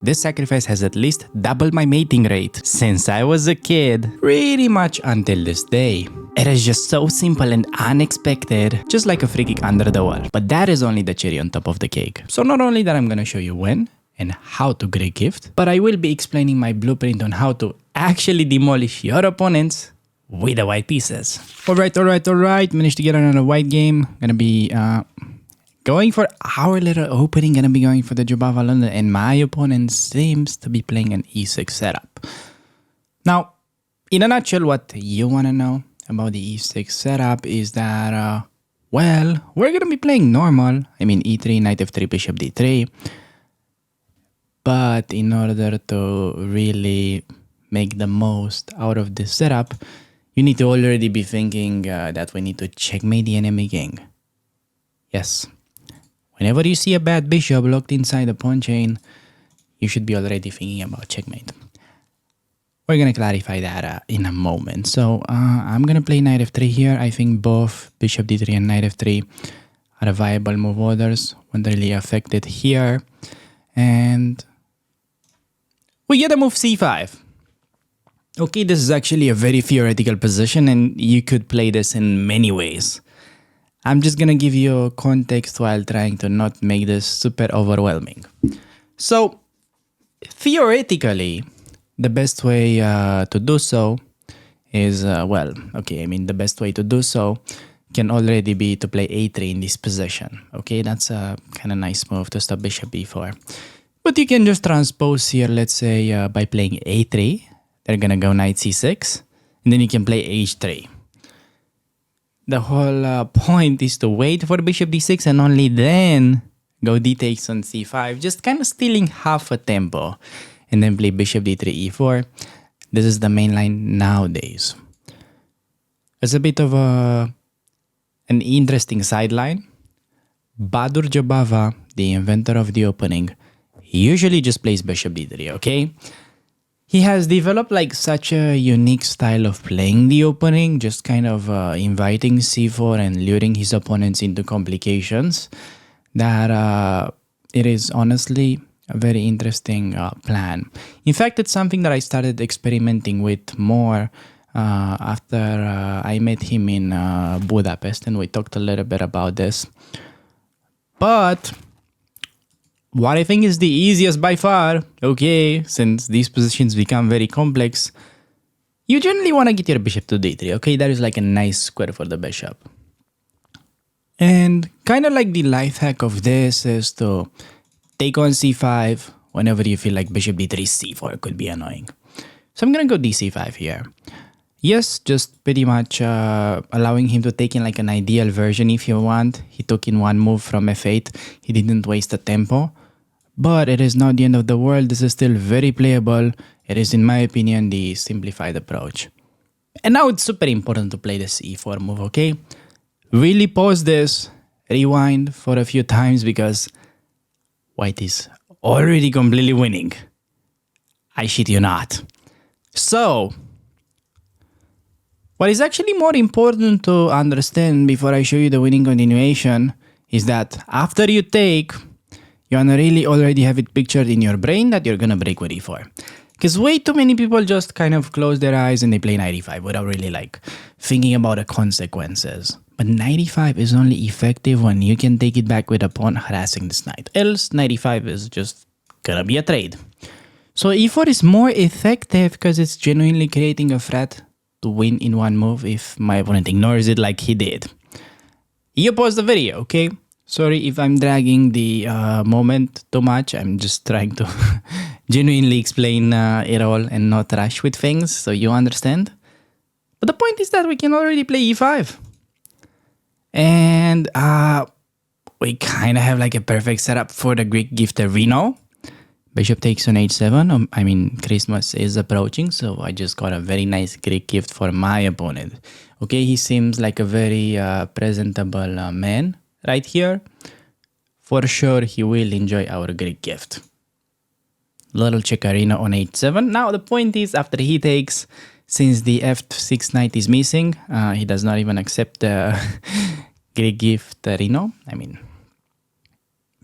This sacrifice has at least doubled my mating rate since I was a kid, pretty much until this day. It is just so simple and unexpected, just like a free kick under the wall. But that is only the cherry on top of the cake. So not only that I'm gonna show you when and how to Great Gift, but I will be explaining my blueprint on how to actually demolish your opponents with the white pieces. Alright. Managed to get another white game. Gonna be going for our little opening, gonna be going for the Jobava London, and my opponent seems to be playing an e6 setup. Now, in a nutshell, what you wanna know about the e6 setup is that, well, we're gonna be playing normal. I mean, e3, knight f3, bishop d3. But in order to really make the most out of this setup, you need to already be thinking that we need to checkmate the enemy king. Yes. Whenever you see a bad bishop locked inside the pawn chain, you should be already thinking about checkmate. We're going to clarify that in a moment. So I'm going to play knight f3 here. I think both bishop d3 and knight f3 are viable move orders. Won't really affect it here. And we get a move c5. Okay, this is actually a very theoretical position and you could play this in many ways. I'm just gonna give you context while trying to not make this super overwhelming. So, theoretically, the best way to do so is, the best way to do so can already be to play a3 in this position. Okay, that's a kind of nice move to stop bishop b4. But you can just transpose here, let's say, by playing a3. They're gonna go knight c6, and then you can play h3. The whole point is to wait for bishop d6 and only then go d takes on c5, just kind of stealing half a tempo, and then play bishop d3, e4. This is the main line nowadays. It's a bit of an interesting sideline. Badur Jobava, the inventor of the opening, usually just plays bishop d3, okay? He has developed like such a unique style of playing the opening, just kind of inviting c4 and luring his opponents into complications, that it is honestly a very interesting plan. In fact, it's something that I started experimenting with more after I met him in Budapest, and we talked a little bit about this. But what I think is the easiest by far, okay, since these positions become very complex, you generally want to get your bishop to d3, okay? That is like a nice square for the bishop. And kind of like the life hack of this is to take on c5 whenever you feel like bishop d3, c4 could be annoying. So I'm going to go dc5 here. Yes, just pretty much allowing him to take in like an ideal version if you want. He took in one move from f8. He didn't waste the tempo. But it is not the end of the world. This is still very playable. It is, in my opinion, the simplified approach. And now it's super important to play this e4 move, okay? Really pause this, rewind for a few times because white is already completely winning. I shit you not. So, what is actually more important to understand before I show you the winning continuation is that after you take, you wanna really already have it pictured in your brain that you're gonna break with e4. Because way too many people just kind of close their eyes and they play knight e5 without really like thinking about the consequences. But knight e5 is only effective when you can take it back with a pawn harassing this knight. Else, knight e5 is just gonna be a trade. So e4 is more effective because it's genuinely creating a threat to win in one move if my opponent ignores it like he did. You pause the video, okay? Sorry if I'm dragging the moment too much. I'm just trying to genuinely explain it all and not rush with things so you understand. But the point is that we can already play e5. And we kind of have like a perfect setup for the Greek gift Reno. Bishop takes on h7. I mean, Christmas is approaching, so I just got a very nice Greek gift for my opponent. Okay, he seems like a very presentable man right here. For sure, he will enjoy our Greek gift. Little checkerino on h7. Now, the point is, after he takes, since the f6 knight is missing, he does not even accept the Greek gift Reno. I mean,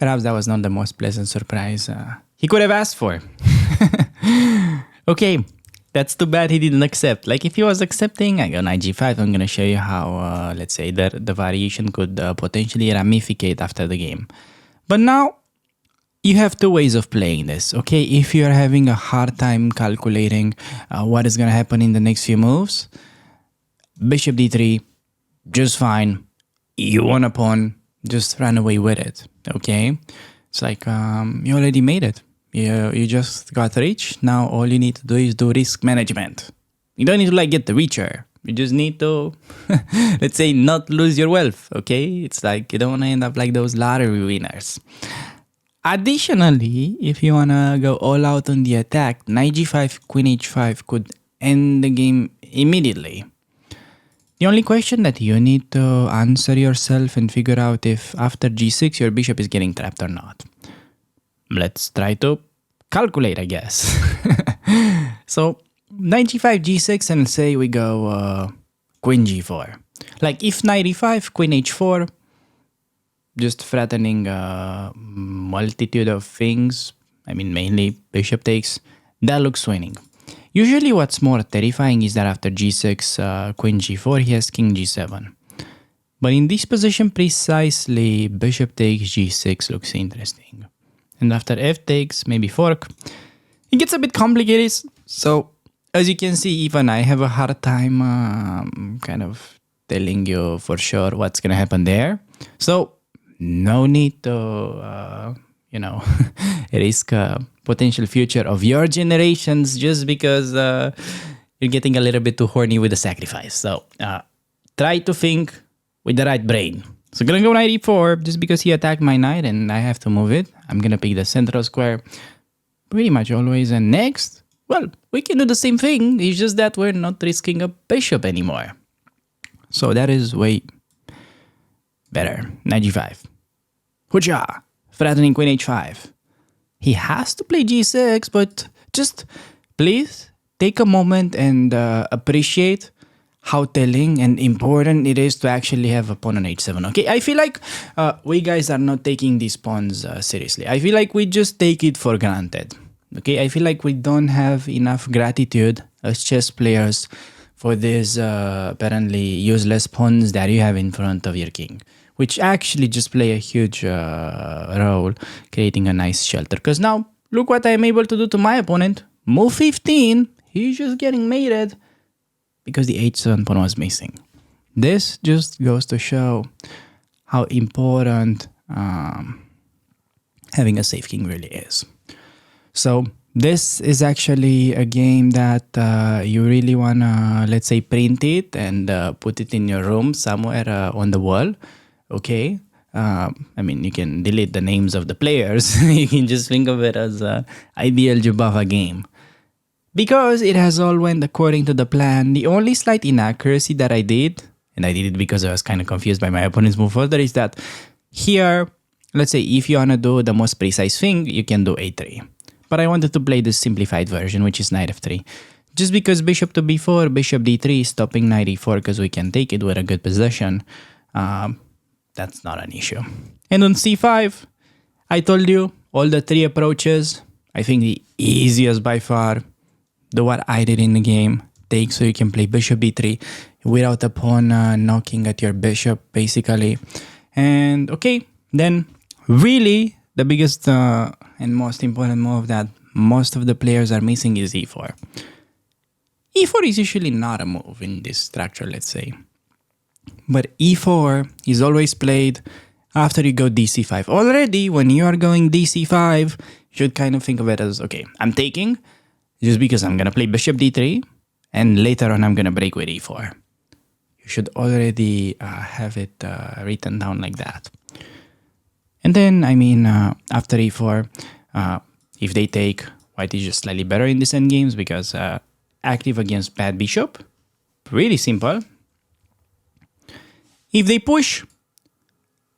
perhaps that was not the most pleasant surprise he could have asked for. Okay, that's too bad he didn't accept. Like, if he was accepting, I go knight g5. I'm gonna show you how, let's say, the variation could potentially ramificate after the game. But now, you have two ways of playing this, okay? If you're having a hard time calculating what is gonna happen in the next few moves, bishop d3, just fine. You won a pawn, just run away with it, okay? It's like you already made it. You just got rich. Now all you need to do is do risk management. You don't need to like get the richer. You just need to, let's say, not lose your wealth, okay? It's like you don't want to end up like those lottery winners. Additionally, if you want to go all out on the attack, knight g5, queen h5 could end the game immediately. The only question that you need to answer yourself and figure out if after g6 your bishop is getting trapped or not. Let's try to calculate, I guess. So, knight g5, g6, and say we go queen g4. Like, if knight e5, queen h4, just threatening a multitude of things. I mean, mainly bishop takes. That looks winning. Usually what's more terrifying is that after g6, queen g4, he has king g7. But in this position precisely, bishop takes g6 looks interesting. And after f takes, maybe fork, it gets a bit complicated. So, as you can see, even I have a hard time kind of telling you for sure what's going to happen there. So, no need to, risk a potential future of your generations just because you're getting a little bit too horny with the sacrifice. So, try to think with the right brain. So gonna go knight e4 just because he attacked my knight and I have to move it. I'm gonna pick the central square pretty much always. And next, well, we can do the same thing. It's just that we're not risking a bishop anymore. So that is way better. Knight g5. Huja! Threatening queen h5. He has to play g6, but just please take a moment and appreciate how telling and important it is to actually have a pawn on h7, okay? I feel like we guys are not taking these pawns seriously. I feel like we just take it for granted, okay? I feel like we don't have enough gratitude as chess players for these apparently useless pawns that you have in front of your king, which actually just play a huge role, creating a nice shelter. Because now, look what I'm able to do to my opponent. Move 15, he's just getting mated, because the h7 pawn was missing. This just goes to show how important having a safe king really is. So this is actually a game that you really wanna, let's say, print it and put it in your room somewhere on the wall, okay? I mean, you can delete the names of the players. You can just think of it as an ideal Jubava game. Because it has all went according to the plan, the only slight inaccuracy that I did, and I did it because I was kind of confused by my opponent's move further, is that here, let's say if you want to do the most precise thing, you can do a3. But I wanted to play the simplified version, which is knight f3. Just because bishop to b4, bishop d3, stopping knight e4 because we can take it with a good possession, that's not an issue. And on c5, I told you, all the three approaches, I think the easiest by far, do what I did in the game, take so you can play bishop b3 without a pawn knocking at your bishop, basically. And okay, then really the biggest and most important move that most of the players are missing is e4. e4 is usually not a move in this structure, let's say. But e4 is always played after you go dc5. Already, when you are going dc5, you should kind of think of it as, okay, I'm taking, just because I'm going to play bishop d3, and later on I'm going to break with e4. You should already have it written down like that. And then, I mean, after e4, if they take, white is just slightly better in this endgames because active against bad bishop. Really simple. If they push,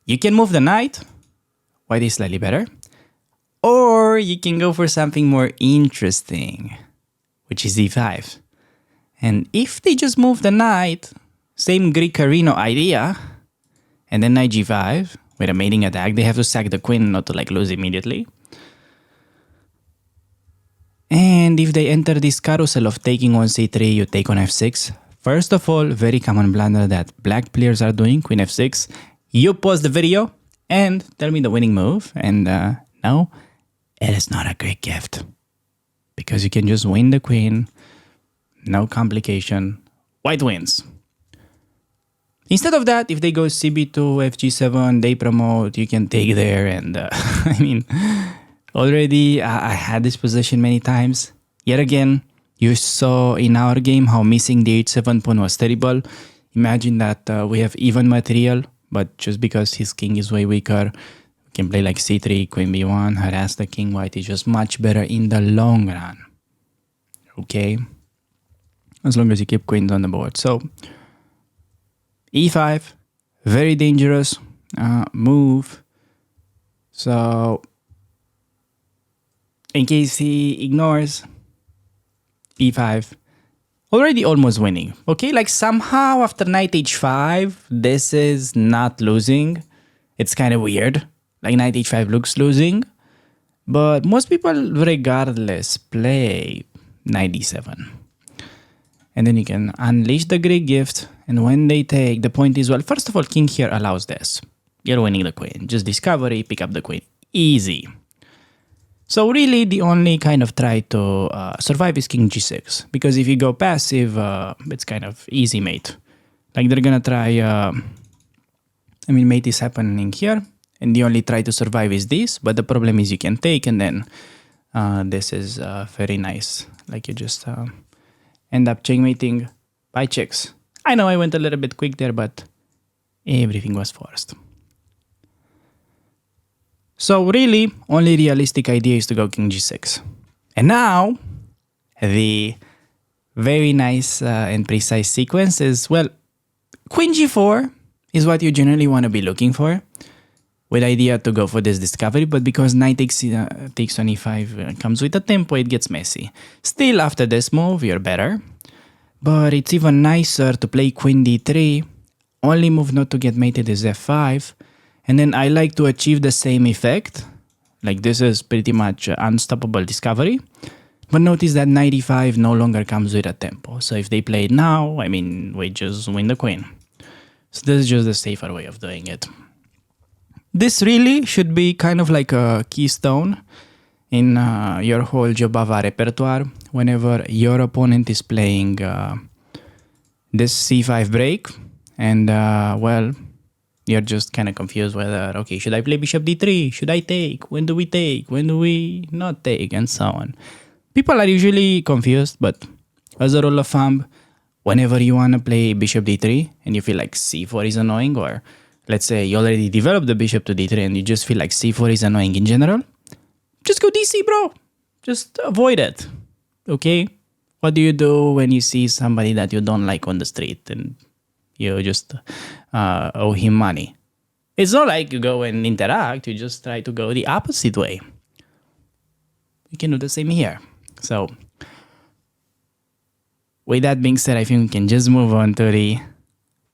you can move the knight. White is slightly better. Or you can go for something more interesting, which is e5. And if they just move the knight, same Greek-Carino idea, and then knight g5 with a mating attack, they have to sack the queen not to like lose immediately. And if they enter this carousel of taking on c3, you take on f6. First of all, very common blunder that black players are doing, queen f6. You pause the video and tell me the winning move. And no, it is not a great gift. Because you can just win the queen, no complication, white wins. Instead of that, if they go cb2, fg7, they promote, you can take there. And I mean, already I had this position many times. Yet again, you saw in our game how missing the h7 pawn was terrible. Imagine that we have even material, but just because his king is way weaker, we can play like c3, queen b1, harass the king. White is just much better in the long run. Okay? As long as you keep queens on the board. So, e5, very dangerous move. So, in case he ignores, e5, already almost winning. Okay, like somehow after knight h5, this is not losing. It's kind of weird. Like knight h5 looks losing. But most people, regardless, play knight d7. And then you can unleash the great gift. And when they take, the point is, well, first of all, king here allows this. You're winning the queen. Just discovery, pick up the queen. Easy. So really, the only kind of try to survive is king g6. Because if you go passive, it's kind of easy mate. Like they're gonna try, mate is happening here. And the only try to survive is this. But the problem is you can take and then this is very nice. Like you just end up checkmating by checks. I know I went a little bit quick there, but everything was forced. So really, only realistic idea is to go king g6. And now, the very nice and precise sequence is, well, queen g4 is what you generally want to be looking for. With idea to go for this discovery, but because knight takes on e5 comes with a tempo, it gets messy. Still, after this move, you're better. But it's even nicer to play queen d3. Only move not to get mated is f5. And then I like to achieve the same effect. Like this is pretty much unstoppable discovery. But notice that knight e5 no longer comes with a tempo. So if they play it now, I mean, we just win the queen. So this is just the safer way of doing it. This really should be kind of like a keystone in your whole Jobava repertoire. Whenever your opponent is playing this c5 break, and well, you're just kind of confused whether, okay, should I play bishop d3? Should I take? When do we take? When do we not take? And so on. People are usually confused, but as a rule of thumb, whenever you want to play bishop d3 and you feel like c4 is annoying, or let's say you already developed the bishop to d3 and you just feel like c4 is annoying in general, just go dc, bro. Just avoid it. Okay? What do you do when you see somebody that you don't like on the street and you just owe him money? It's not like you go and interact. You just try to go the opposite way. You can do the same here. So, with that being said, I think we can just move on to the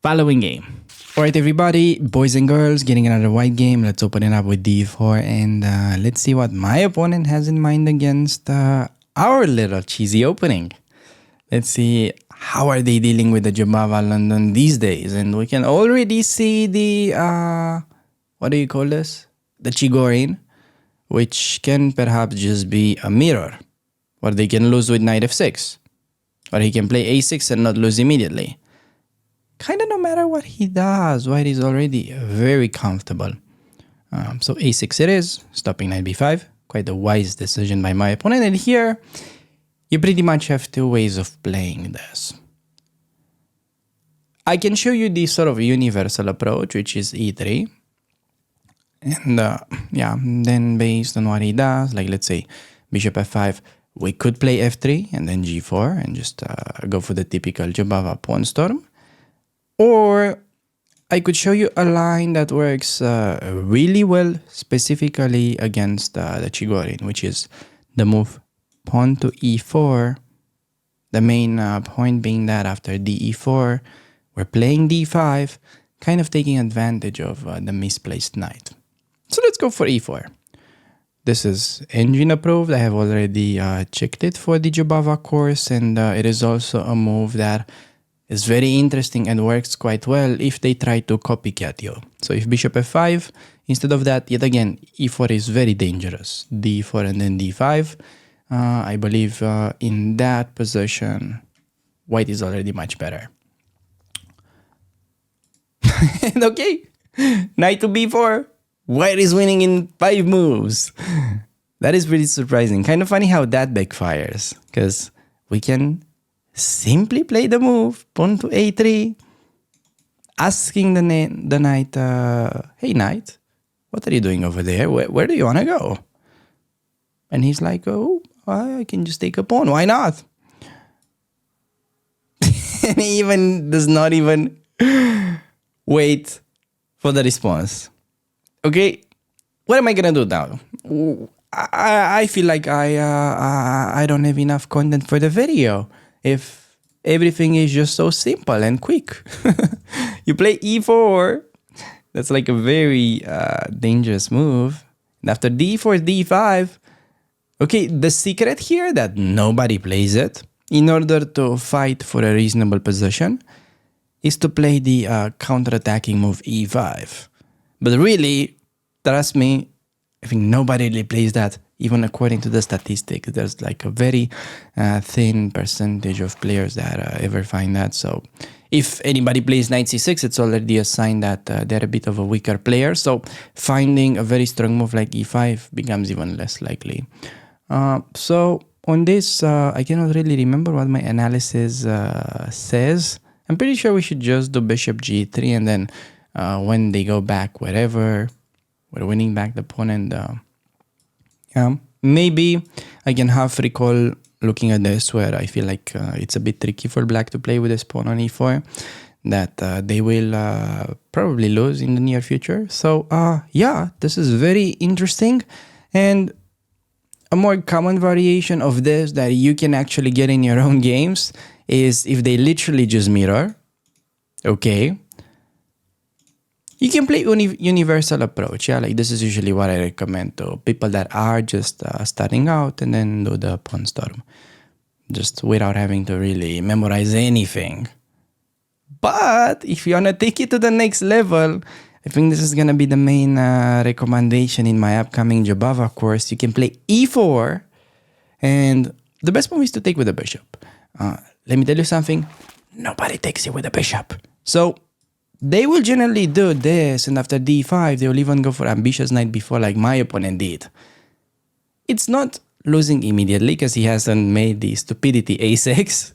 following game. Alright everybody, boys and girls, getting another white game. Let's open it up with d4 and let's see what my opponent has in mind against our little cheesy opening. Let's see how are they dealing with the Jobava London these days. And we can already see the, what do you call this? The Chigorin, which can perhaps just be a mirror. Or they can lose with knight f6. Or he can play a6 and not lose immediately. Kind of no matter what he does, white is already very comfortable. So a6 it is, stopping knight b5. Quite a wise decision by my opponent. And here, you pretty much have two ways of playing this. I can show you the sort of universal approach, which is e3. And yeah, then based on what he does, like let's say bishop f5, we could play f3 and then g4 and just go for the typical Jobava pawn storm. Or I could show you a line that works really well specifically against the Chigorin, which is the move pawn to e4. The main point being that after de4, we're playing d5, kind of taking advantage of the misplaced knight. So let's go for e4. This is engine approved. I have already checked it for the Jobava course, and it is also a move that is very interesting and works quite well if they try to copycat you. So if bishop f5, instead of that, yet again, e4 is very dangerous. d4 and then d5. I believe in that position, white is already much better. And okay, knight to b4. White is winning in 5 moves. That is pretty surprising. Kind of funny how that backfires, because we can simply play the move, pawn to a3, asking the knight, hey knight, what are you doing over there? Where do you want to go? And he's like, oh, I can just take a pawn. Why not? And he even does not even wait for the response. Okay, what am I gonna do now? I feel like I don't have enough content for the video if everything is just so simple and quick. You play e4. That's like a very dangerous move. And after d4, d5. Okay, the secret here that nobody plays it in order to fight for a reasonable position is to play the counter-attacking move e5. But really, trust me, I think nobody really plays that. Even according to the statistics, there's like a very thin percentage of players that ever find that. So if anybody plays knight c6, it's already a sign that they're a bit of a weaker player. So finding a very strong move like e5 becomes even less likely. So on this, I cannot really remember what my analysis says. I'm pretty sure we should just do bishop g3, and then when they go back wherever, we're winning back the pawn, and maybe I can half recall looking at this where I feel like it's a bit tricky for black to play with this pawn on e4, that they will probably lose in the near future. So yeah, this is very interesting. And a more common variation of this that you can actually get in your own games is if they literally just mirror. Okay, you can play universal approach. Yeah, like this is usually what I recommend to people that are just starting out, and then do the pawn storm, just without having to really memorize anything. But if you want to take it to the next level, I think this is going to be the main recommendation in my upcoming Jobava course. You can play e4, and the best move is to take with the bishop. Let me tell you something, nobody takes it with a bishop. So they will generally do this, and after d5, they will even go for ambitious knight before, like my opponent did. It's not losing immediately because he hasn't made the stupidity a6.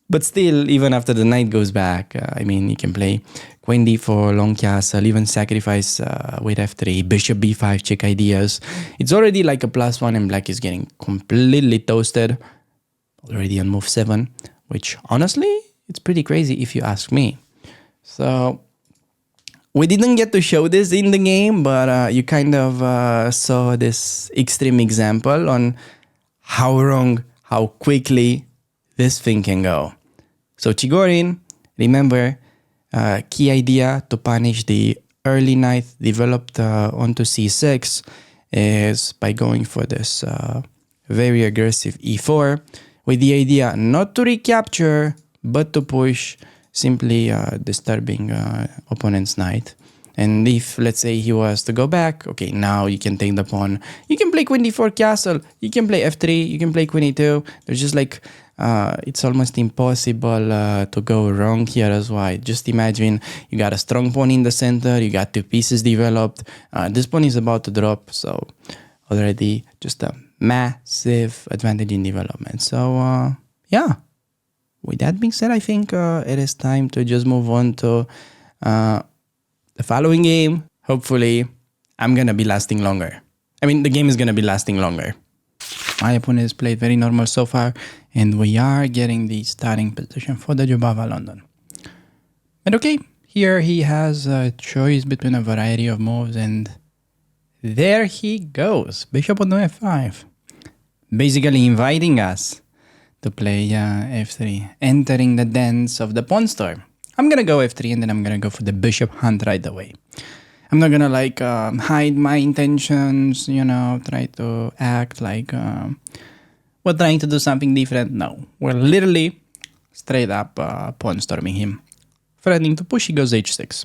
But still, even after the knight goes back, I mean, you can play queen d4, long castle, even sacrifice with f3, bishop b5, check ideas. It's already like a +1, and black is getting completely toasted. Already on move 7, which honestly, it's pretty crazy if you ask me. So we didn't get to show this in the game, but you kind of saw this extreme example on how wrong, how quickly this thing can go. So Chigorin, remember, key idea to punish the early knight developed onto c6 is by going for this very aggressive e4, with the idea not to recapture, but to push, simply disturbing opponent's knight. And if, let's say, he was to go back, okay, now you can take the pawn. You can play queen d4 castle. You can play f3. You can play queen e2. There's just like, it's almost impossible to go wrong here as white. Just imagine you got a strong pawn in the center. You got 2 pieces developed. This pawn is about to drop, so already just a massive advantage in development. So, yeah. With that being said, I think it is time to just move on to the following game. Hopefully, I'm going to be lasting longer. I mean, the game is going to be lasting longer. My opponent has played very normal so far, and we are getting the starting position for the Jobava London. And okay, here he has a choice between a variety of moves, and there he goes. Bishop on f5. Basically inviting us to play f3, entering the dance of the pawn storm. I'm going to go f3, and then I'm going to go for the bishop hunt right away. I'm not gonna like hide my intentions, try to act like we're trying to do something different. No, we're literally straight up pawn storming him. Threatening to push, he goes h6.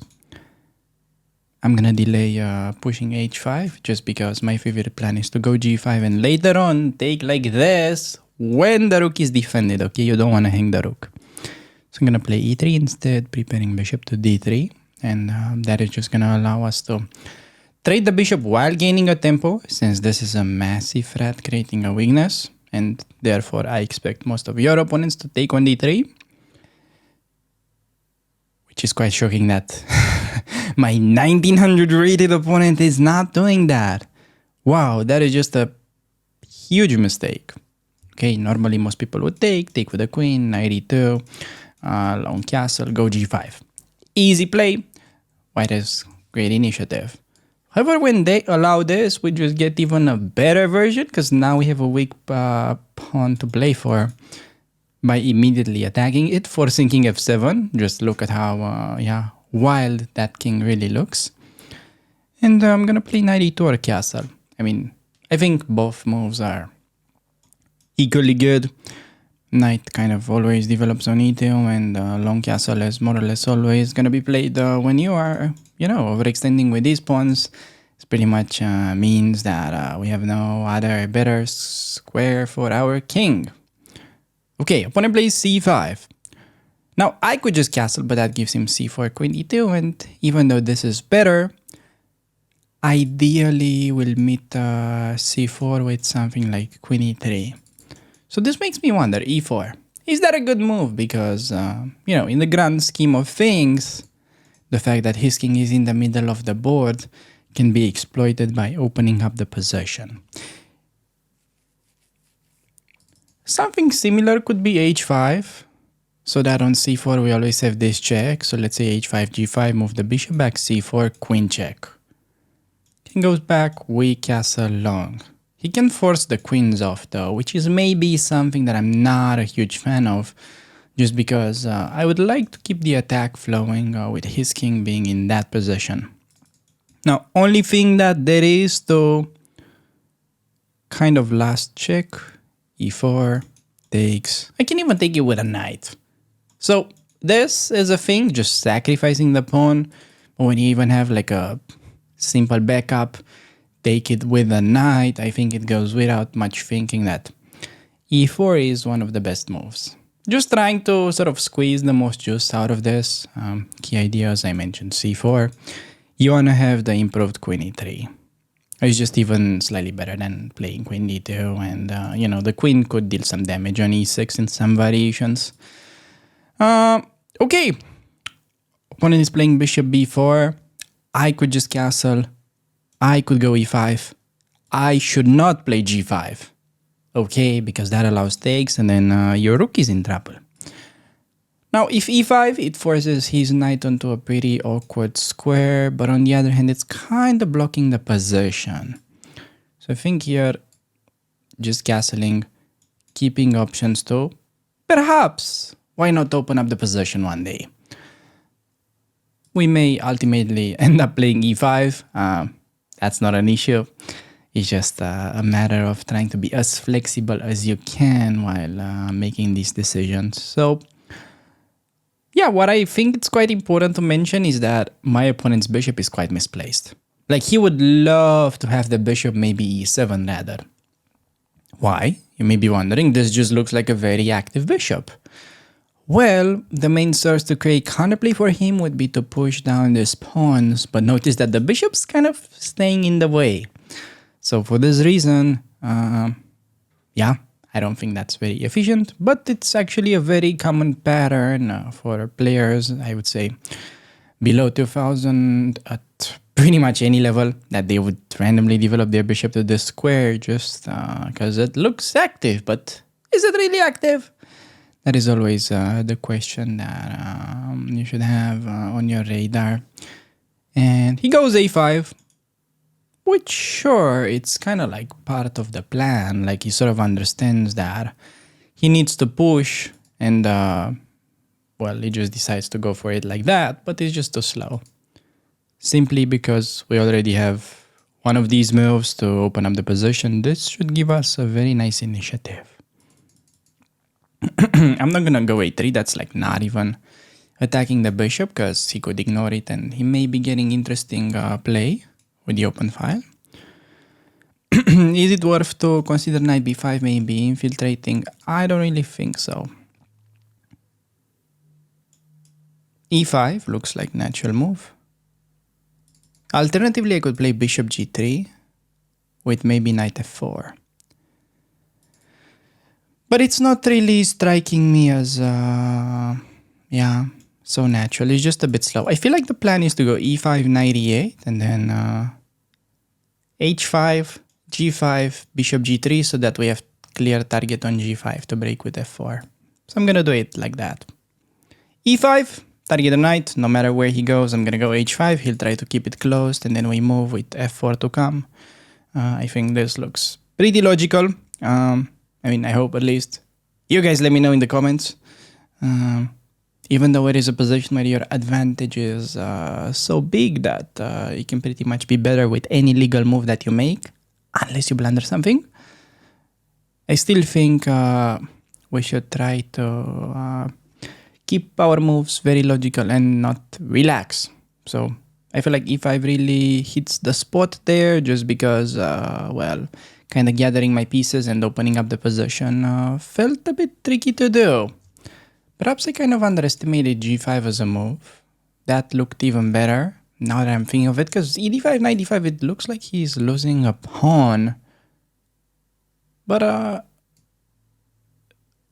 I'm gonna delay pushing h5 just because my favorite plan is to go g5 and later on take like this when the rook is defended, okay? You don't want to hang the rook. So I'm gonna play e3 instead, preparing bishop to d3, and that is just gonna allow us to trade the bishop while gaining a tempo, since this is a massive threat creating a weakness, and therefore I expect most of your opponents to take on d3, which is quite shocking that my 1900 rated opponent is not doing that. Wow, that is just a huge mistake. Okay, normally most people would take with the queen, knight e2, long castle, go g5. Easy play. White has great initiative. However, when they allow this, we just get even a better version because now we have a weak pawn to play for by immediately attacking it, forcing king f7. Just look at how wild that king really looks. And I'm gonna play knight e2 or castle. I mean, I think both moves are equally good. Knight kind of always develops on e2, and long castle is more or less always gonna be played when you are, overextending with these pawns. It pretty much means that we have no other better square for our king. Okay, opponent plays c5. Now, I could just castle, but that gives him c4, queen e2, and even though this is better, ideally we'll meet c4 with something like queen e3. So this makes me wonder, e4. Is that a good move? Because, in the grand scheme of things, the fact that his king is in the middle of the board can be exploited by opening up the possession. Something similar could be h5. So that on c4 we always have this check. So let's say h5, g5, move the bishop back, c4, queen check. King goes back, we castle long. He can force the queens off though, which is maybe something that I'm not a huge fan of, just because I would like to keep the attack flowing with his king being in that position. Now, only thing that there is to kind of last check, e4, takes. I can even take it with a knight. So this is a thing, just sacrificing the pawn. But when you even have like a simple backup, take it with a knight, I think it goes without much thinking that e4 is one of the best moves. Just trying to sort of squeeze the most juice out of this. Key idea, as I mentioned, c4. You want to have the improved queen e3. It's just even slightly better than playing queen d2, and the queen could deal some damage on e6 in some variations. Okay, opponent is playing bishop b4. I could just castle. I could go e5. I should not play g5. Okay, because that allows takes, and then your rook is in trouble. Now, if e5, it forces his knight onto a pretty awkward square, but on the other hand, it's kind of blocking the position. So I think here, just castling, keeping options to, perhaps, why not open up the position one day? We may ultimately end up playing e5. That's not an issue. It's just a matter of trying to be as flexible as you can while making these decisions. So, yeah, what I think it's quite important to mention is that my opponent's bishop is quite misplaced. Like, he would love to have the bishop maybe e7 rather. Why? You may be wondering, this just looks like a very active bishop. Well, the main source to create counterplay for him would be to push down these pawns, but notice that the bishop's kind of staying in the way. So for this reason, yeah, I don't think that's very efficient, but it's actually a very common pattern for players, I would say, below 2000 at pretty much any level, that they would randomly develop their bishop to this square just because it looks active, but is it really active? That is always the question that you should have on your radar. And he goes a5, which sure, it's kind of like part of the plan. Like, he sort of understands that he needs to push, and well, he just decides to go for it like that, but it's just too slow. simply because we already have one of these moves to open up the position. This should give us a very nice initiative. I'm not gonna go a3, that's like not even attacking the bishop because he could ignore it and he may be getting interesting play with the open file. Is it worth to consider knight b5 maybe infiltrating? I don't really think so. e5 looks like natural move. Alternatively, I could play bishop g3 with maybe knight f4. But it's not really striking me as, so natural. It's just a bit slow. I feel like the plan is to go e5, knight e8, and then h5, g5, bishop g3, so that we have clear target on g5 to break with f4. So I'm gonna do it like that. e5, target the knight, no matter where he goes, I'm gonna go h5, he'll try to keep it closed, and then we move with f4 to come. I think this looks pretty logical. I hope at least. You guys let me know in the comments. Even though it is a position where your advantage is so big that it can pretty much be better with any legal move that you make, unless you blunder something. I still think we should try to keep our moves very logical and not relax. So I feel like e5 really hits the spot there just because, kind of gathering my pieces and opening up the position felt a bit tricky to do. Perhaps I kind of underestimated g5 as a move. That looked even better now that I'm thinking of it, because e5, knight d5, it looks like he's losing a pawn. But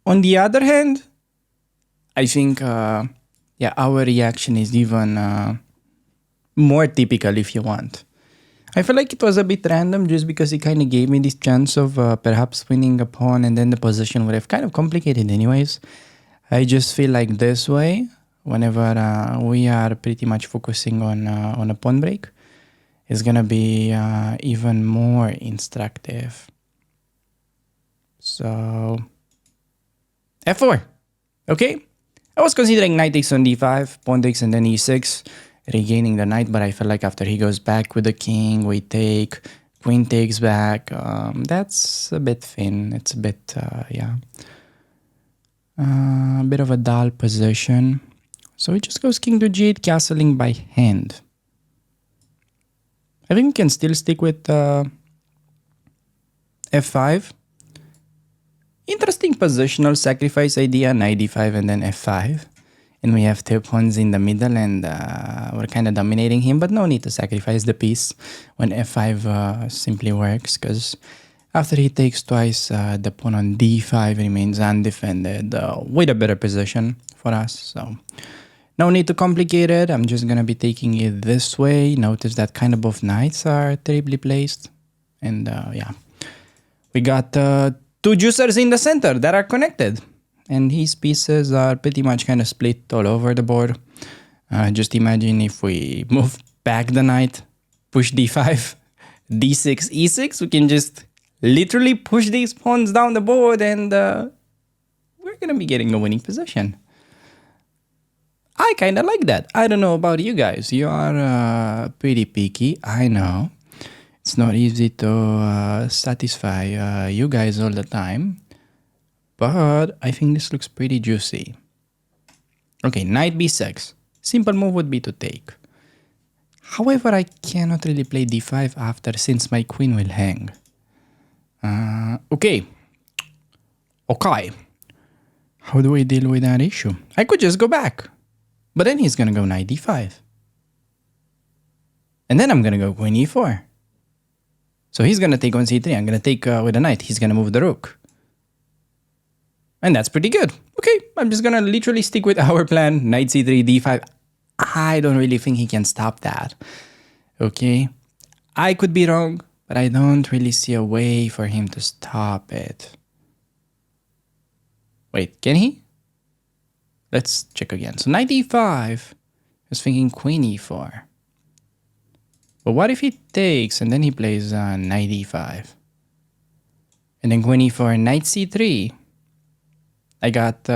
on the other hand, I think our reaction is even more typical if you want. I feel like it was a bit random just because it kind of gave me this chance of perhaps winning a pawn, and then the position would have kind of complicated anyways. I just feel like this way, whenever we are pretty much focusing on a pawn break, is gonna be even more instructive. So f4, okay? I was considering knight takes on d5, pawn takes and then e6, regaining the knight, but I feel like after he goes back with the king, we take, queen takes back. That's a bit thin. It's a bit, a bit of a dull position. So it just goes king to g8, castling by hand. I think we can still stick with f5. Interesting positional sacrifice idea, knight d5 and then f5. And we have two pawns in the middle and we're kind of dominating him, but no need to sacrifice the piece when f5 simply works, because after he takes twice, the pawn on d5 remains undefended with a better position for us. So no need to complicate it. I'm just going to be taking it this way. Notice that kind of both knights are terribly placed. And we got two juicers in the center that are connected. And his pieces are pretty much kind of split all over the board. Just imagine if we move back the knight, push d5, d6, e6, we can just literally push these pawns down the board and we're going to be getting a winning position. I kind of like that. I don't know about you guys. You are pretty picky, I know. It's not easy to satisfy you guys all the time. But I think this looks pretty juicy. Okay, knight b6. Simple move would be to take. However, I cannot really play d5 after, since my queen will hang. Okay. How do I deal with that issue? I could just go back. But then he's going to go knight d5. And then I'm going to go queen e4. So he's going to take on c3. I'm going to take with a knight. He's going to move the rook. And that's pretty good. Okay, I'm just gonna literally stick with our plan. Knight c3, d5. I don't really think he can stop that. Okay, I could be wrong, but I don't really see a way for him to stop it. Wait, can he? Let's check again. So knight e5, I was thinking queen e4. But what if he takes and then he plays knight e5? And then queen e4, knight c3. I got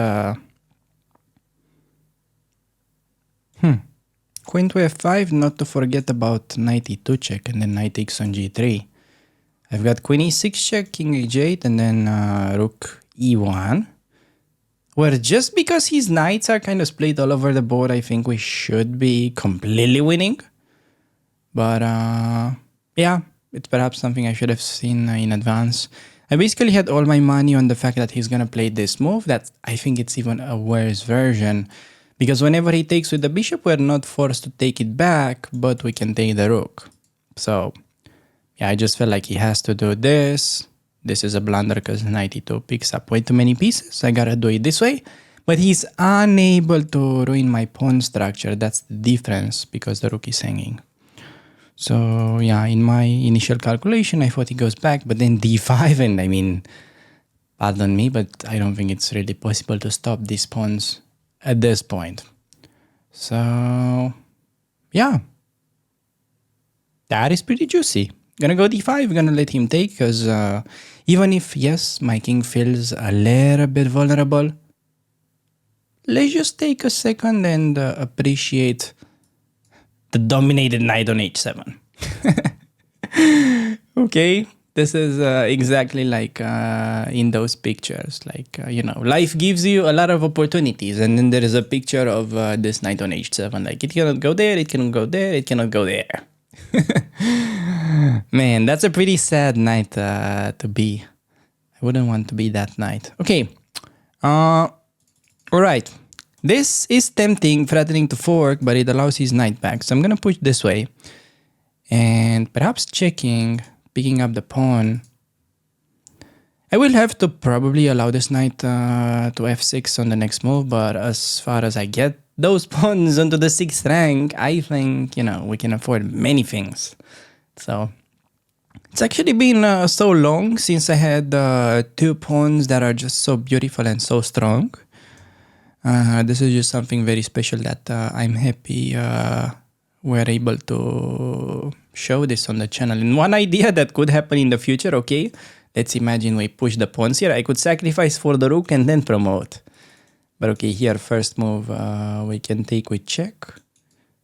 queen to f5, not to forget about knight e2 check and then knight takes on g3. I've got queen e6 check, king h8, and then rook e1. Where just because his knights are kind of split all over the board, I think we should be completely winning. But yeah, it's perhaps something I should have seen in advance. I basically had all my money on the fact that he's gonna play this move. That I think it's even a worse version. Because whenever he takes with the bishop, we're not forced to take it back, but we can take the rook. So yeah, I just felt like he has to do this. This is a blunder because knight e2 picks up way too many pieces. I gotta do it this way. But he's unable to ruin my pawn structure. That's the difference because the rook is hanging. So yeah, in my initial calculation, I thought he goes back, but then d5, and I mean, pardon me, but I don't think it's really possible to stop these pawns at this point. So yeah, that is pretty juicy. Gonna go d5, gonna let him take, because even if, yes, my king feels a little bit vulnerable, let's just take a second and appreciate the dominated knight on h7. Okay, this is exactly like in those pictures. Like, you know, life gives you a lot of opportunities, and then there is a picture of this knight on h7. Like, it cannot go there, it cannot go there, it cannot go there. Man, that's a pretty sad night to be. I wouldn't want to be that knight. Okay, all right. This is tempting, threatening to fork, but it allows his knight back. So I'm gonna push this way, and perhaps checking, picking up the pawn. I will have to probably allow this knight to f6 on the next move, but as far as I get those pawns onto the 6th rank, I think, you know, we can afford many things. So it's actually been so long since I had 2 pawns that are just so beautiful and so strong. This is just something very special that I'm happy we're able to show this on the channel. And one idea that could happen in the future, okay, let's imagine we push the pawns here. I could sacrifice for the rook and then promote. But okay, here first move we can take with check.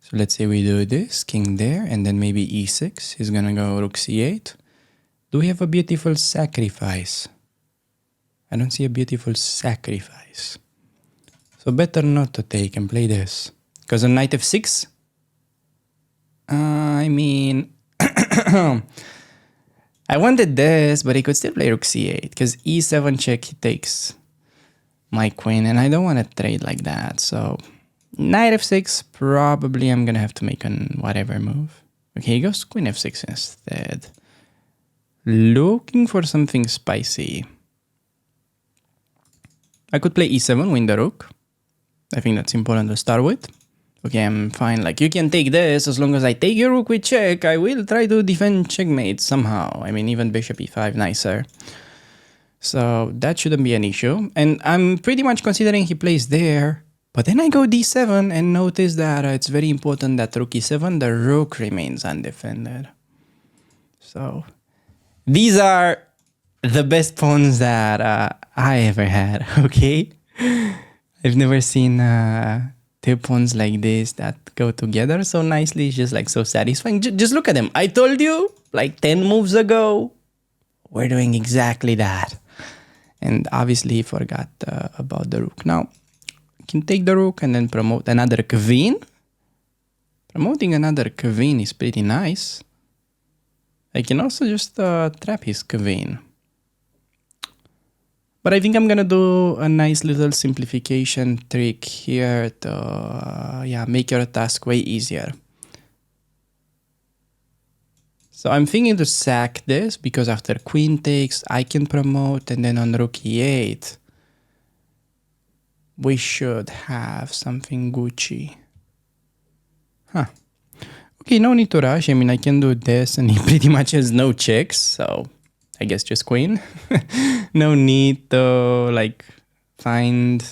So let's say we do this, king there, and then maybe e6. He's gonna go rook c8. Do we have a beautiful sacrifice? I don't see a beautiful sacrifice. So better not to take and play this. Because on knight f6, I mean, I wanted this, but he could still play rook c8. Because e7 check, he takes my queen, and I don't want to trade like that. So knight f6, probably I'm going to have to make an whatever move. Okay, he goes queen f6 instead. Looking for something spicy. I could play e7, win the rook. I think that's important to start with. Okay, I'm fine. Like, you can take this as long as I take your rook with check. I will try to defend checkmate somehow. I mean, even bishop e5 nicer. So that shouldn't be an issue. And I'm pretty much considering he plays there. But then I go d7 and notice that it's very important that rook e7, the rook remains undefended. So these are the best pawns that I ever had, okay? I've never seen 2 pawns like this that go together so nicely. It's just like so satisfying. Just look at them. I told you like 10 moves ago, we're doing exactly that. And obviously forgot about the rook. Now, I can take the rook and then promote another queen. Promoting another queen is pretty nice. I can also just trap his queen. But I think I'm gonna do a nice little simplification trick here to make your task way easier. So I'm thinking to sack this because after queen takes, I can promote, and then on rook e8, we should have something Gucci. Huh. Okay, no need to rush. I mean, I can do this and he pretty much has no checks, so I guess just queen. No need to like find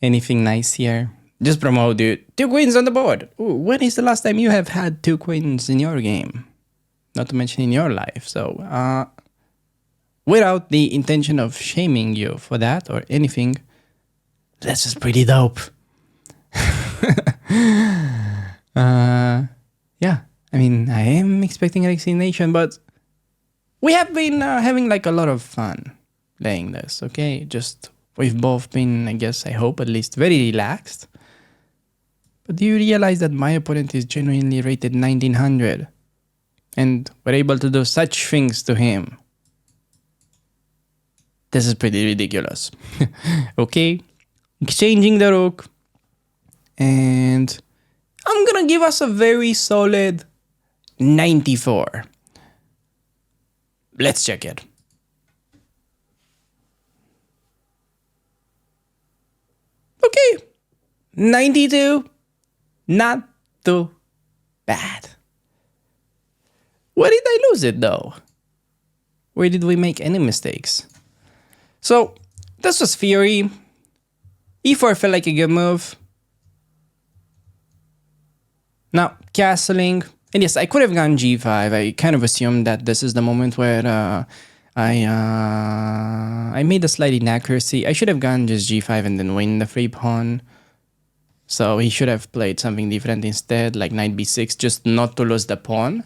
anything nice here. Just promote, dude. 2 queens on the board. Ooh, when is the last time you have had 2 queens in your game? Not to mention in your life. So without the intention of shaming you for that or anything, that's just pretty dope. Yeah, I mean, I am expecting resignation, but we have been having like a lot of fun playing this, okay? Just we've both been, I guess, I hope at least very relaxed. But do you realize that my opponent is genuinely rated 1900? And we're able to do such things to him. This is pretty ridiculous. Okay, exchanging the rook. And I'm gonna give us a very solid 94. Let's check it. Okay, 92. Not too bad. Where did I lose it though? Where did we make any mistakes? So, this was theory. E4 felt like a good move. Now, castling. And yes, I could have gone g5. I kind of assumed that this is the moment where I made a slight inaccuracy. I should have gone just g5 and then win the free pawn. So he should have played something different instead, like knight b6, just not to lose the pawn.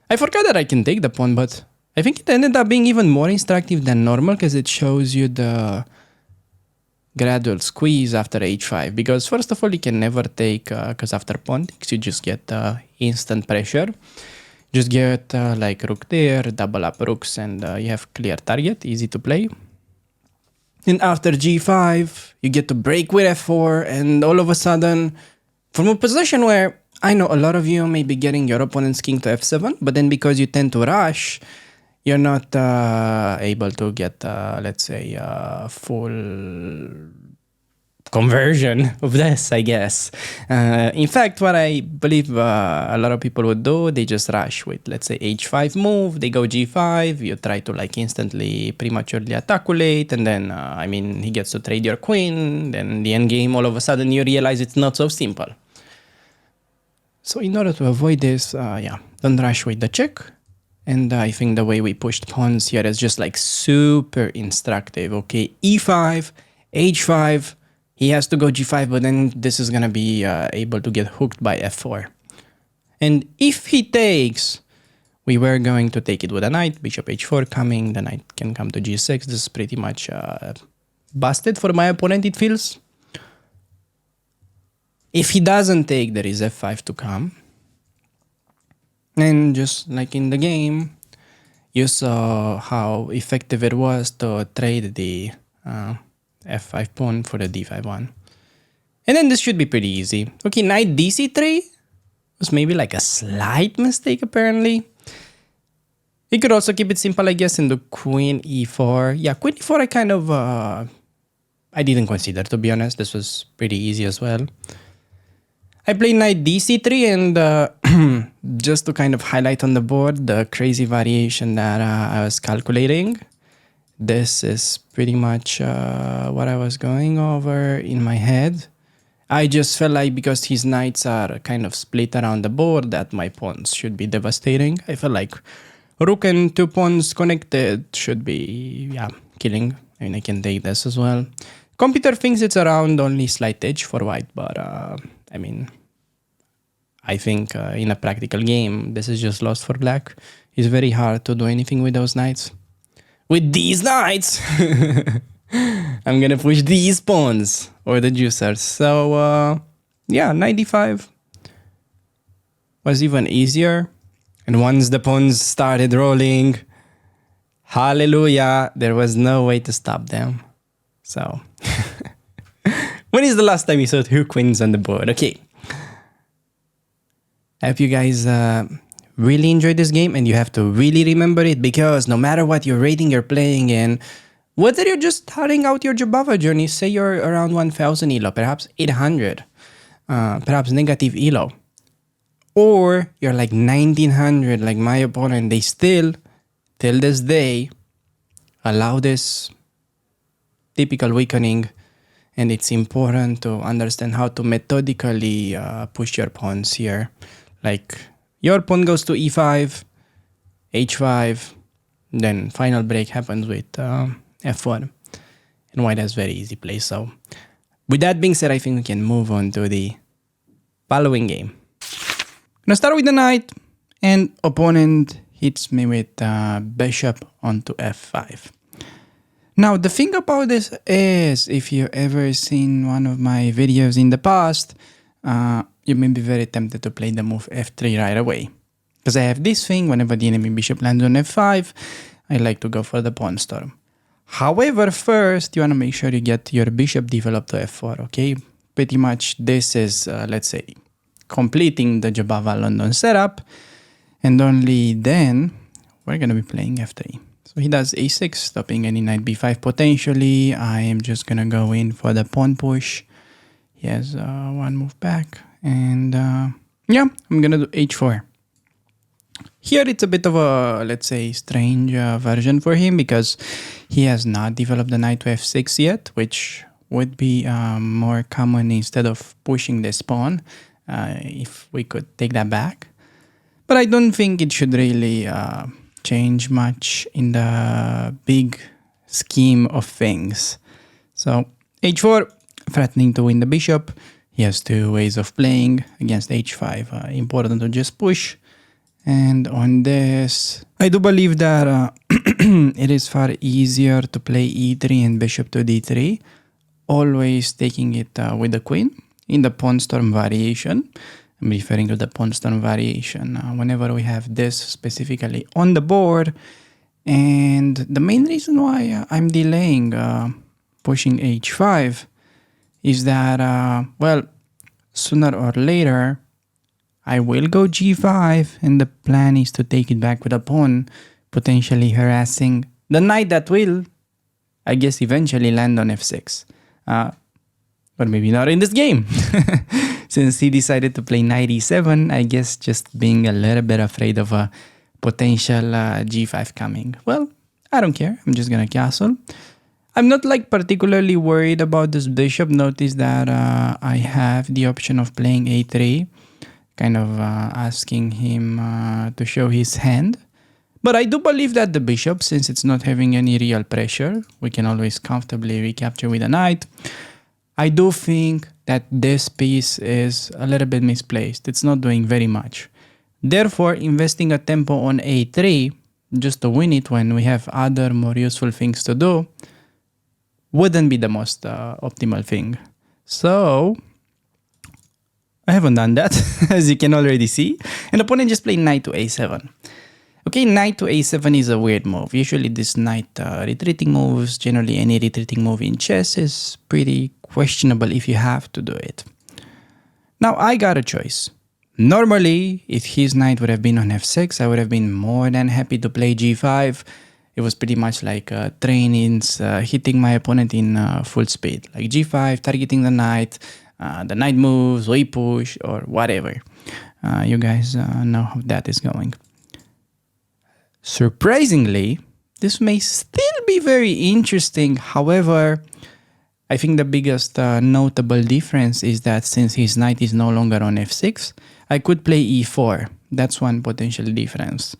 I forgot that I can take the pawn, but I think it ended up being even more instructive than normal because it shows you the gradual squeeze after h5. Because first of all, you can never take, because after pawn takes, you just get instant pressure. Just get like rook there, double up rooks, and you have clear target, easy to play. And after g5, you get to break with f4, and all of a sudden, from a position where I know a lot of you may be getting your opponent's king to f7, but then because you tend to rush, you're not able to get, let's say, full conversion of this, I guess. In fact, what I believe a lot of people would do, they just rush with, let's say, h5 move, they go g5, you try to like instantly prematurely attaculate, and then, I mean, he gets to trade your queen, then the endgame, all of a sudden you realize it's not so simple. So in order to avoid this, yeah, don't rush with the check. And I think the way we pushed pawns here is just like super instructive, okay? e5, h5, he has to go g5, but then this is gonna be able to get hooked by f4. And if he takes, we were going to take it with a knight, bishop h4 coming, the knight can come to g6. This is pretty much busted for my opponent, it feels. If he doesn't take, there is f5 to come. And just like in the game, you saw how effective it was to trade the f5 pawn for the d5 one. And then this should be pretty easy. Okay, knight dc3 was maybe like a slight mistake apparently. You could also keep it simple, I guess, and do queen e4. Yeah, queen e4 I kind of, I didn't consider, to be honest. This was pretty easy as well. I played knight dc3 and just to kind of highlight on the board the crazy variation that I was calculating. This is pretty much what I was going over in my head. I just felt like because his knights are kind of split around the board that my pawns should be devastating. I felt like rook and two pawns connected should be, yeah, killing. I mean, I can take this as well. Computer thinks it's around only slight edge for white, but I mean, I think in a practical game, this is just lost for black. It's very hard to do anything with those knights. With these knights! I'm gonna push these pawns, or the juicers. So, yeah, 95 was even easier. And once the pawns started rolling, hallelujah, there was no way to stop them. So, when is the last time you saw two queens on the board? Okay. I hope you guys really enjoyed this game, and you have to really remember it, because no matter what your rating you're playing in, whether you're just starting out your Jabava journey, say you're around 1000 elo, perhaps 800, perhaps negative elo, or you're like 1900 like my opponent, they still, till this day, allow this typical weakening. And it's important to understand how to methodically push your pawns here. Like, your pawn goes to e5, h5, then final break happens with f1. And white has very easy play. So, with that being said, I think we can move on to the following game. gonna start with the knight, and opponent hits me with bishop onto f5. Now, the thing about this is, if you ever seen one of my videos in the past, you may be very tempted to play the move f3 right away. Because I have this thing, whenever the enemy bishop lands on f5, I like to go for the pawn storm. However, first, you want to make sure you get your bishop developed to f4, okay? Pretty much this is, let's say, completing the Jobava London setup. And only then, we're going to be playing f3. So he does a6, stopping any knight b5 potentially. I am just going to go in for the pawn push. He has one move back. And yeah, I'm going to do h4. Here it's a bit of a, let's say, strange version for him because he has not developed the knight to f6 yet, which would be more common instead of pushing this pawn, if we could take that back. But I don't think it should really change much in the big scheme of things. So h4, threatening to win the bishop. He has two ways of playing against h5. Important to just push. And on this, I do believe that it is far easier to play e3 and bishop to d3, always taking it with the queen in the pawn storm variation. I'm referring to the pawn storm variation whenever we have this specifically on the board. And the main reason why I'm delaying pushing h5 is that, well, sooner or later, I will go g5, and the plan is to take it back with a pawn, potentially harassing the knight that will, I guess, eventually land on f6. But maybe not in this game. Since he decided to play knight e7, I guess just being a little bit afraid of a potential g5 coming. Well, I don't care. I'm just going to castle. I'm not like particularly worried about this bishop. Notice that I have the option of playing a3. Kind of asking him to show his hand. But I do believe that the bishop, since it's not having any real pressure, we can always comfortably recapture with a knight. I do think that this piece is a little bit misplaced. It's not doing very much. Therefore, investing a tempo on a3 just to win it when we have other more useful things to do wouldn't be the most optimal thing. So I haven't done that, as you can already see. And the opponent just played knight to a7. Okay, knight to a7 is a weird move. Usually this knight retreating moves, generally any retreating move in chess is pretty questionable if you have to do it. Now I got a choice. Normally, if his knight would have been on f6, I would have been more than happy to play g5. It was pretty much like trainings, hitting my opponent in full speed. Like g5, targeting the knight moves, we push, or whatever. You guys know how that is going. Surprisingly, this may still be very interesting. However, I think the biggest notable difference is that since his knight is no longer on f6, I could play e4. That's one potential difference.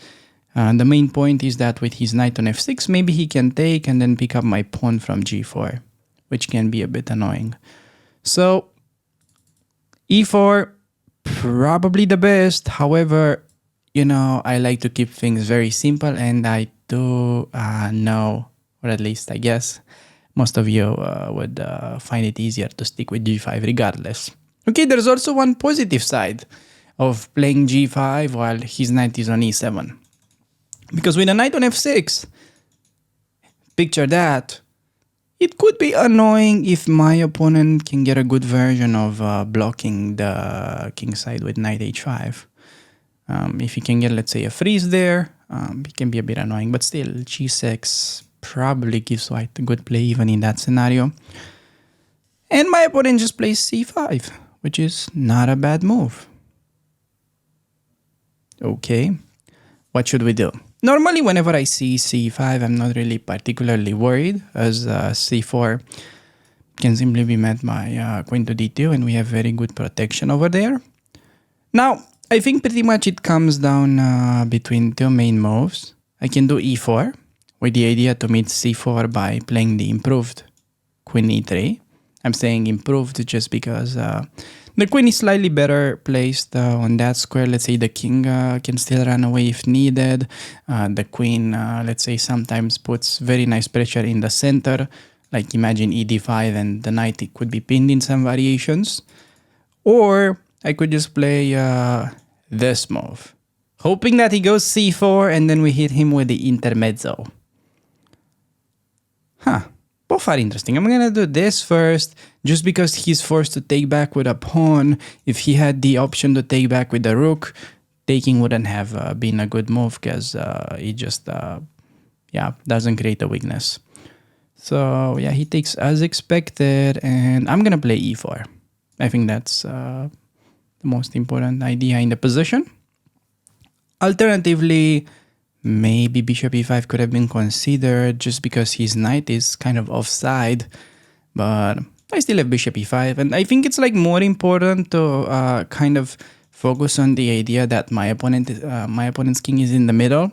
The main point is that with his knight on f6, maybe he can take and then pick up my pawn from g4, which can be a bit annoying. So e4, probably the best. However, you know, I like to keep things very simple, and I do know, or at least I guess, most of you would find it easier to stick with g5 regardless. Okay, there's also one positive side of playing g5 while his knight is on e7. Because with a knight on f6, picture that, it could be annoying if my opponent can get a good version of blocking the king side with knight h5. If he can get, let's say, a freeze there, it can be a bit annoying. But still, g6 probably gives white a good play even in that scenario. And my opponent just plays c5, which is not a bad move. Okay, what should we do? Normally, whenever I see c5, I'm not really particularly worried, as c4 can simply be met by queen to d2, and we have very good protection over there. Now, I think pretty much it comes down between two main moves. I can do e4, with the idea to meet c4 by playing the improved queen e3. I'm saying improved just because the The queen is slightly better placed on that square. Let's say the king can still run away if needed. The queen, let's say, sometimes puts very nice pressure in the center. Like imagine e d5 and the knight it could be pinned in some variations. Or I could just play this move, hoping that he goes c4 and then we hit him with the intermezzo. Both are interesting. I'm gonna do this first just because he's forced to take back with a pawn. If he had the option to take back with the rook, taking wouldn't have been a good move because it just doesn't create a weakness. So yeah, he takes as expected and I'm gonna play e4. I think that's the most important idea in the position. Alternatively, maybe bishop e5 could have been considered just because his knight is kind of offside, but I still have bishop e5, and I think it's like more important to kind of focus on the idea that my opponent's king is in the middle.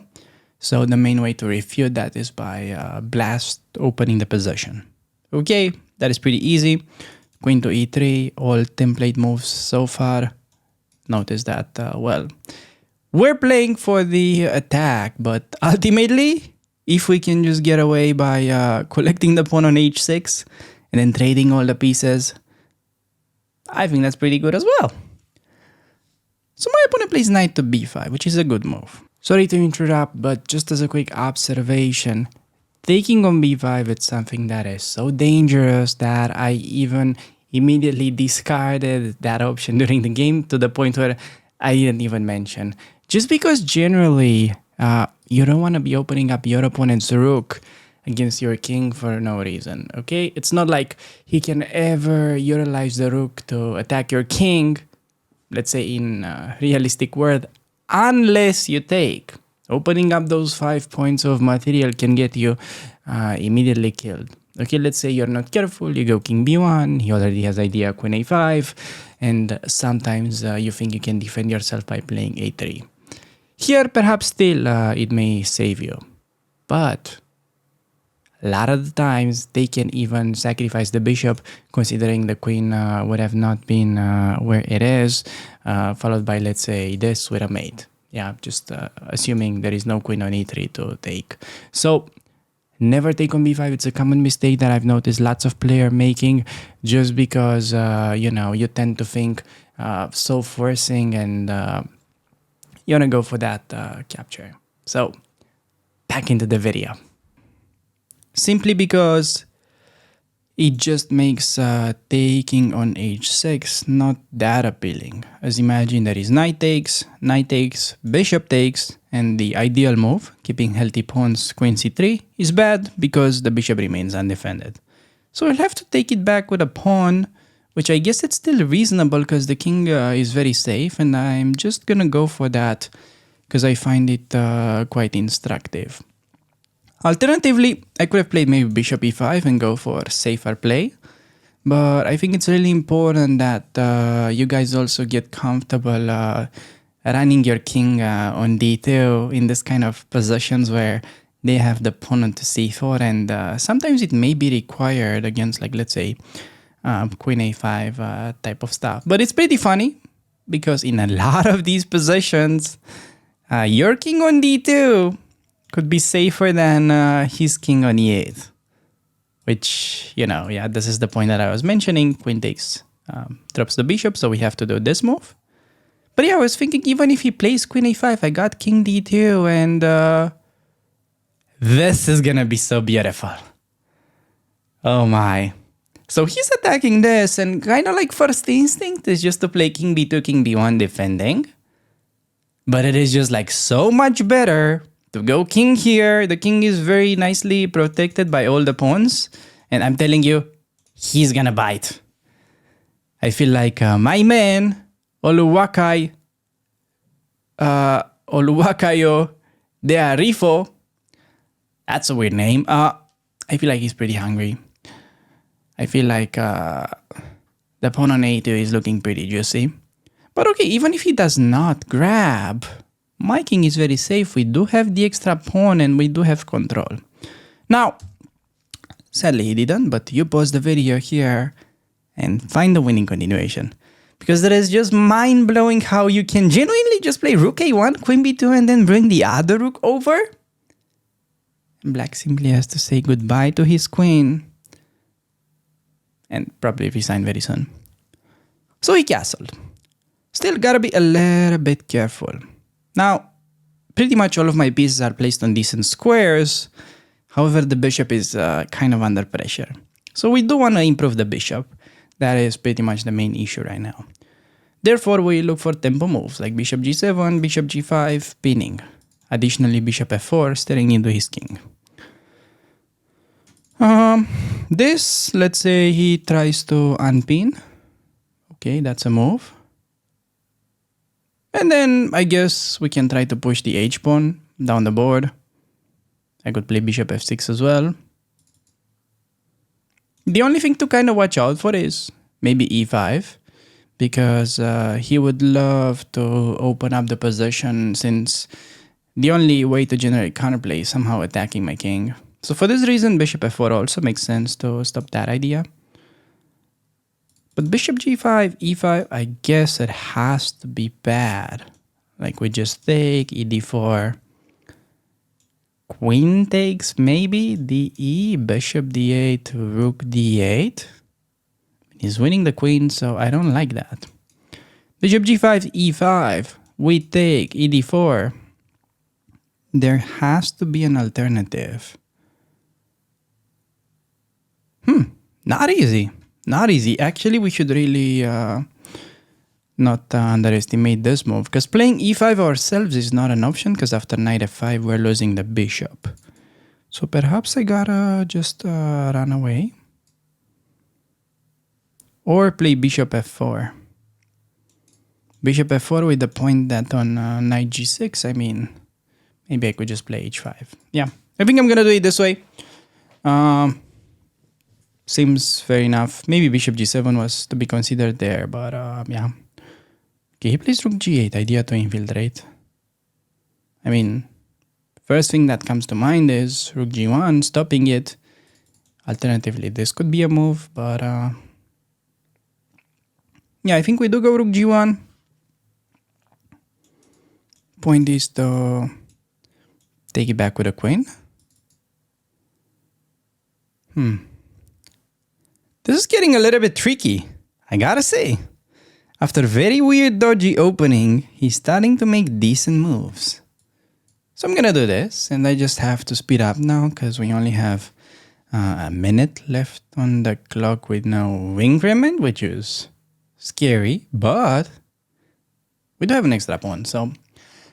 So the main way to refute that is by blast opening the position. Okay, that is pretty easy. Queen to e3, all template moves so far. Notice that, we're playing for the attack, but ultimately, if we can just get away by collecting the pawn on h6 and then trading all the pieces, I think that's pretty good as well. So my opponent plays knight to b5, which is a good move. Sorry to interrupt, but just as a quick observation, taking on b5 is something that is so dangerous that I even immediately discarded that option during the game to the point where I didn't even mention. Just because generally you don't want to be opening up your opponent's rook against your king for no reason, okay? It's not like he can ever utilize the rook to attack your king, let's say in a realistic world, unless you take. Opening up those 5 points of material can get you immediately killed. Okay, let's say you're not careful, you go king b1, he already has idea queen a5, and sometimes you think you can defend yourself by playing a3. Here, perhaps still it may save you, but a lot of the times they can even sacrifice the bishop, considering the queen would have not been where it is, followed by, let's say, this with a mate. Yeah, just assuming there is no queen on e3 to take. So never take on b5. It's a common mistake that I've noticed lots of players making, just because you tend to think so forcing and you want to go for that capture. So back into the video. Simply because it just makes taking on h6 not that appealing. As imagine there is knight takes, bishop takes, and the ideal move, keeping healthy pawns queen c3, is bad because the bishop remains undefended. So I'll have to take it back with a pawn, which I guess it's still reasonable because the king is very safe, and I'm just gonna go for that because I find it quite instructive. Alternatively, I could have played maybe bishop e5 and go for safer play, but I think it's really important that you guys also get comfortable running your king on d2 in this kind of positions where they have the pawn onto c4, and sometimes it may be required against, like, let's say, queen a5 type of stuff. But it's pretty funny because in a lot of these positions, your king on d2 could be safer than his king on e8. Which, this is the point that I was mentioning. Queen takes, drops the bishop, so we have to do this move. But yeah, I was thinking, even if he plays queen a5, I got king d2, and this is gonna be so beautiful. Oh my. So he's attacking this, and kind of like first instinct is just to play king b2, king b1 defending. But it is just like so much better to go king here. The king is very nicely protected by all the pawns. And I'm telling you, he's gonna bite. I feel like my man, Oluwakayo de Arifo, that's a weird name. I feel like he's pretty hungry. I feel like the pawn on a2 is looking pretty juicy. But okay, even if he does not grab, my king is very safe. We do have the extra pawn and we do have control. Now, sadly he didn't, but you pause the video here and find the winning continuation. because that is just mind-blowing how you can genuinely just play rook a1, queen b2, and then bring the other rook over. And black simply has to say goodbye to his queen. And probably resign very soon. So he castled. Still gotta be a little bit careful. Now, pretty much all of my pieces are placed on decent squares. However, the bishop is kind of under pressure. So we do want to improve the bishop. That is pretty much the main issue right now. Therefore, we look for tempo moves like bishop g7, bishop g5, pinning. Additionally, bishop f4, staring into his king. This, let's say he tries to unpin. Okay, that's a move. And then I guess we can try to push the h-pawn down the board. I could play bishop f6 as well. The only thing to kind of watch out for is maybe e5, because he would love to open up the position, since the only way to generate counterplay is somehow attacking my king. So for this reason, bishop f4 also makes sense to stop that idea. But bishop g5, e5, I guess it has to be bad. Like we just take, e d4. Queen takes, maybe, de, bishop d8, rook d8. He's winning the queen, so I don't like that. Bishop g5, e5. We take, e d4. There has to be an alternative. Not easy. Not easy. Actually, we should really not underestimate this move, because playing e5 ourselves is not an option, because after knight f5 we're losing the bishop. So perhaps I gotta just run away. Or play bishop f4. Bishop f4 with the point that on knight g6, I mean, maybe I could just play h5. Yeah, I think I'm gonna do it this way. Seems fair enough. Maybe bishop g7 was to be considered there, but yeah. Okay, he plays rook g8, idea to infiltrate. I mean, first thing that comes to mind is rook g1, stopping it. Alternatively, this could be a move, but yeah, I think we do go rook g1. Point is to take it back with a queen. This is getting a little bit tricky, I gotta say. After very weird dodgy opening, he's starting to make decent moves. So I'm gonna do this, and I just have to speed up now because we only have a minute left on the clock with no increment, which is scary, but we do have an extra pawn. So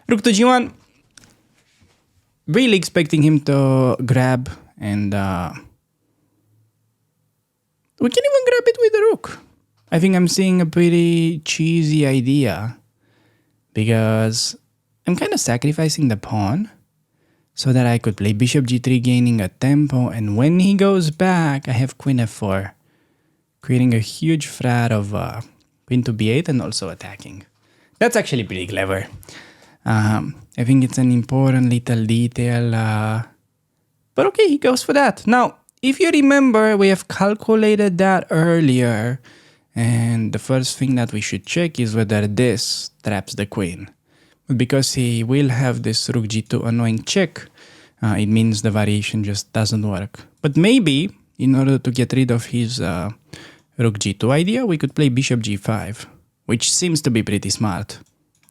rook to g1, really expecting him to grab, and we can even grab it with the rook. I think I'm seeing a pretty cheesy idea, because I'm kind of sacrificing the pawn so that I could play bishop g3, gaining a tempo, and when he goes back, I have queen f4, creating a huge threat of queen to b8 and also attacking. That's actually pretty clever. I think it's an important little detail, but okay, he goes for that. Now, if you remember, we have calculated that earlier, and the first thing that we should check is whether this traps the queen. But because he will have this rook g2 annoying check, it means the variation just doesn't work. But maybe, in order to get rid of his rook g2 idea, we could play bishop g5, which seems to be pretty smart.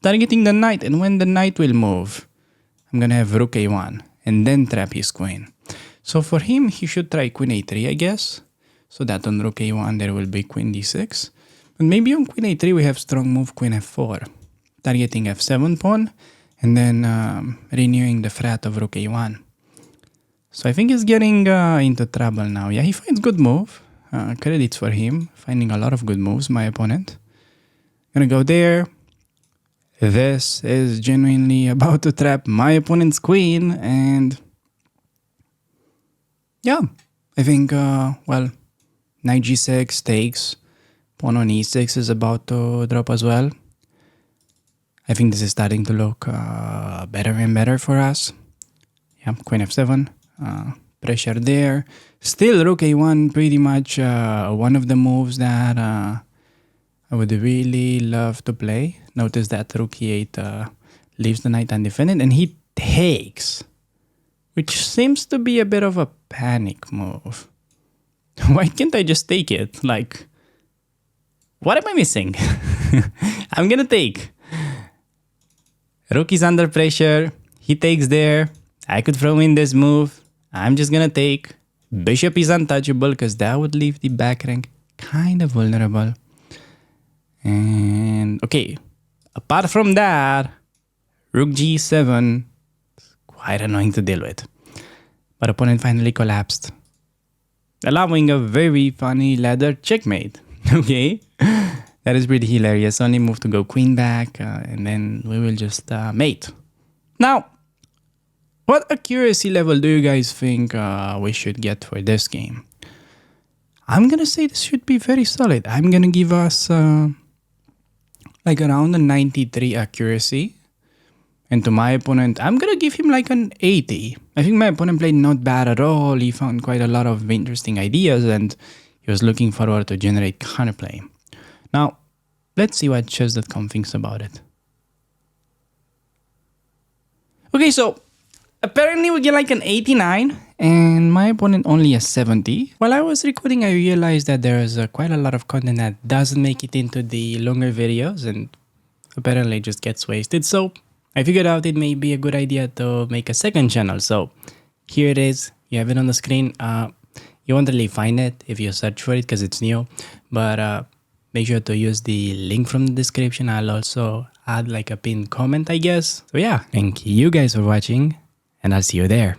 Targeting the knight, and when the knight will move, I'm gonna have rook a1, and then trap his queen. So for him, he should try queen a3, I guess. So that on rook a1 there will be queen d6. But maybe on queen a3 we have strong move queen f4. Targeting f7 pawn, and then renewing the threat of rook a1. So I think he's getting into trouble now. Yeah, he finds good move. Credits for him. Finding a lot of good moves, my opponent. Gonna go there. This is genuinely about to trap my opponent's queen, and yeah, I think, well, knight g6 takes, pawn on e6 is about to drop as well. I think this is starting to look better and better for us. Yeah, queen f7, pressure there. Still rook a1, pretty much one of the moves that I would really love to play. Notice that rook e8 leaves the knight undefended, and he takes, which seems to be a bit of a panic move. Why can't I just take it? Like, what am I missing? I'm gonna take. Rook is under pressure. He takes there. I could throw in this move. I'm just gonna take. Bishop is untouchable because that would leave the back rank kind of vulnerable. And okay, apart from that, rook g7, quite annoying to deal with. But opponent finally collapsed, allowing a very funny ladder checkmate. Okay, that is pretty hilarious. Only move to go queen back, and then we will just mate. Now, what accuracy level do you guys think we should get for this game? I'm gonna say this should be very solid. I'm gonna give us like around a 93 accuracy. And to my opponent, I'm gonna give him like an 80. I think my opponent played not bad at all. He found quite a lot of interesting ideas and he was looking forward to generate counterplay. Now, let's see what chess.com thinks about it. Okay, so apparently we get like an 89 and my opponent only a 70. While I was recording, I realized that there is quite a lot of content that doesn't make it into the longer videos and apparently just gets wasted. So I figured out it may be a good idea to make a second channel. So here it is. You have it on the screen. You won't really find it if you search for it because it's new. But make sure to use the link from the description. I'll also add like a pinned comment, I guess. So yeah, thank you guys for watching and I'll see you there.